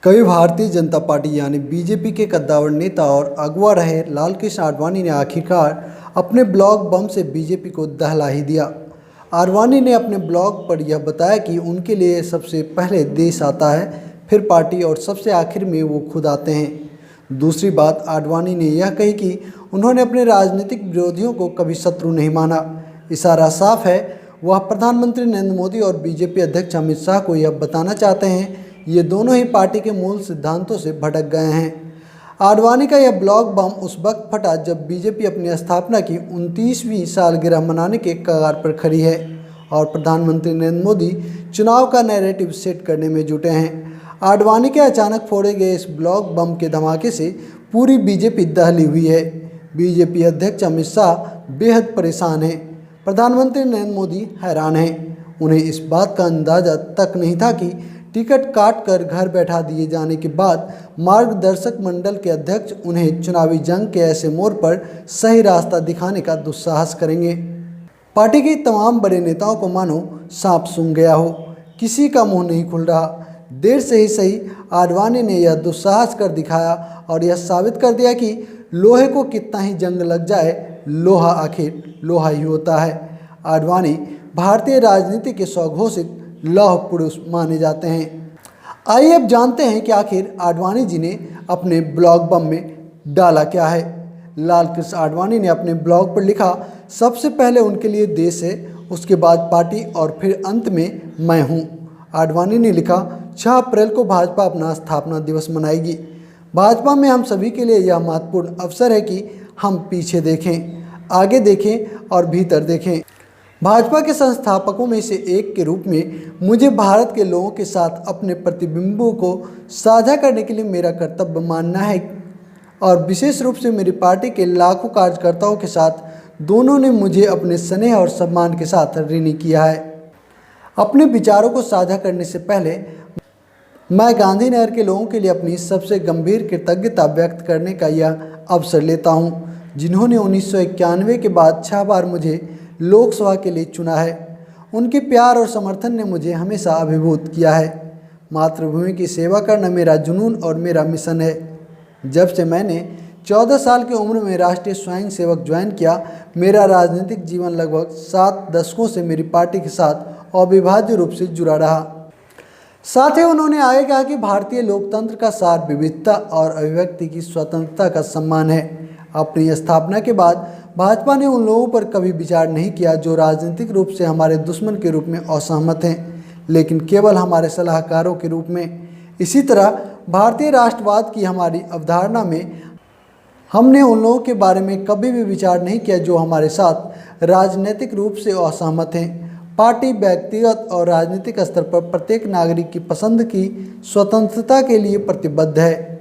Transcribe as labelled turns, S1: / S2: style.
S1: कभी भारतीय जनता पार्टी यानी बीजेपी के कद्दावर नेता और अगुवा रहे लालकृष्ण आडवाणी ने आखिरकार अपने ब्लॉग बम से बीजेपी को दहला ही दिया। आडवाणी ने अपने ब्लॉग पर यह बताया कि उनके लिए सबसे पहले देश आता है, फिर पार्टी और सबसे आखिर में वो खुद आते हैं। दूसरी बात आडवाणी ने यह कही कि उन्होंने अपने राजनीतिक विरोधियों को कभी शत्रु नहीं माना। इशारा साफ है, वह प्रधानमंत्री नरेंद्र मोदी और बीजेपी अध्यक्ष अमित शाह को यह बताना चाहते हैं ये दोनों ही पार्टी के मूल सिद्धांतों से भटक गए हैं। आडवाणी का यह ब्लॉग बम उस वक्त फटा जब बीजेपी अपनी स्थापना की 29वीं सालगिरह मनाने के कगार पर खड़ी है और प्रधानमंत्री नरेंद्र मोदी चुनाव का नैरेटिव सेट करने में जुटे हैं। आडवाणी के अचानक फोड़े गए इस ब्लॉग बम के धमाके से पूरी बीजेपी दहली हुई है। बीजेपी अध्यक्ष अमित शाह बेहद परेशान हैं। प्रधानमंत्री नरेंद्र मोदी हैरान हैं। उन्हें इस बात का अंदाजा तक नहीं था कि टिकट काट कर घर बैठा दिए जाने के बाद मार्गदर्शक मंडल के अध्यक्ष उन्हें चुनावी जंग के ऐसे मोड़ पर सही रास्ता दिखाने का दुस्साहस करेंगे। पार्टी के तमाम बड़े नेताओं को मानो सांप सूंघ गया हो, किसी का मुंह नहीं खुल रहा। देर से ही सही आडवाणी ने यह दुस्साहस कर दिखाया और यह साबित कर दिया कि लोहे को कितना ही जंग लग जाए, लोहा आखिर लोहा ही होता है। आडवाणी भारतीय राजनीति के स्वघोषित लौह पुरुष माने जाते हैं। आइए अब जानते हैं कि आखिर आडवाणी जी ने अपने ब्लॉग बम में डाला क्या है। लालकृष्ण आडवाणी ने अपने ब्लॉग पर लिखा, सबसे पहले उनके लिए देश है, उसके बाद पार्टी और फिर अंत में मैं हूँ। आडवाणी ने लिखा, 6 अप्रैल को भाजपा अपना स्थापना दिवस मनाएगी। भाजपा में हम सभी के लिए यह महत्वपूर्ण अवसर है कि हम पीछे देखें, आगे देखें और भीतर देखें। भाजपा के संस्थापकों में से एक के रूप में मुझे भारत के लोगों के साथ अपने प्रतिबिंबों को साझा करने के लिए मेरा कर्तव्य मानना है और विशेष रूप से मेरी पार्टी के लाखों कार्यकर्ताओं के साथ दोनों ने मुझे अपने स्नेह और सम्मान के साथ ऋणी किया है। अपने विचारों को साझा करने से पहले मैं गांधीनगर के लोगों के लिए अपनी सबसे गंभीर कृतज्ञता व्यक्त करने का यह अवसर लेता हूँ, जिन्होंने 1991 के बाद 6 बार मुझे लोकसभा के लिए चुना है। उनके प्यार और समर्थन ने मुझे हमेशा अभिभूत किया है। मातृभूमि की सेवा करना मेरा जुनून और मेरा मिशन है। जब से मैंने 14 साल की उम्र में राष्ट्रीय स्वयंसेवक ज्वाइन किया, मेरा राजनीतिक जीवन लगभग 7 दशकों से मेरी पार्टी के साथ अविभाज्य रूप से जुड़ा रहा। साथ ही उन्होंने आगे कहा कि भारतीय लोकतंत्र का सार विविधता और अभिव्यक्ति की स्वतंत्रता का सम्मान है। अपनी स्थापना के बाद भाजपा ने उन लोगों पर कभी विचार नहीं किया जो राजनीतिक रूप से हमारे दुश्मन के रूप में असहमत हैं, लेकिन केवल हमारे सलाहकारों के रूप में। इसी तरह भारतीय राष्ट्रवाद की हमारी अवधारणा में हमने उन लोगों के बारे में कभी भी विचार नहीं किया जो हमारे साथ राजनीतिक रूप से असहमत हैं। पार्टी व्यक्तिगत और राजनीतिक स्तर पर प्रत्येक नागरिक की पसंद की स्वतंत्रता के लिए प्रतिबद्ध है।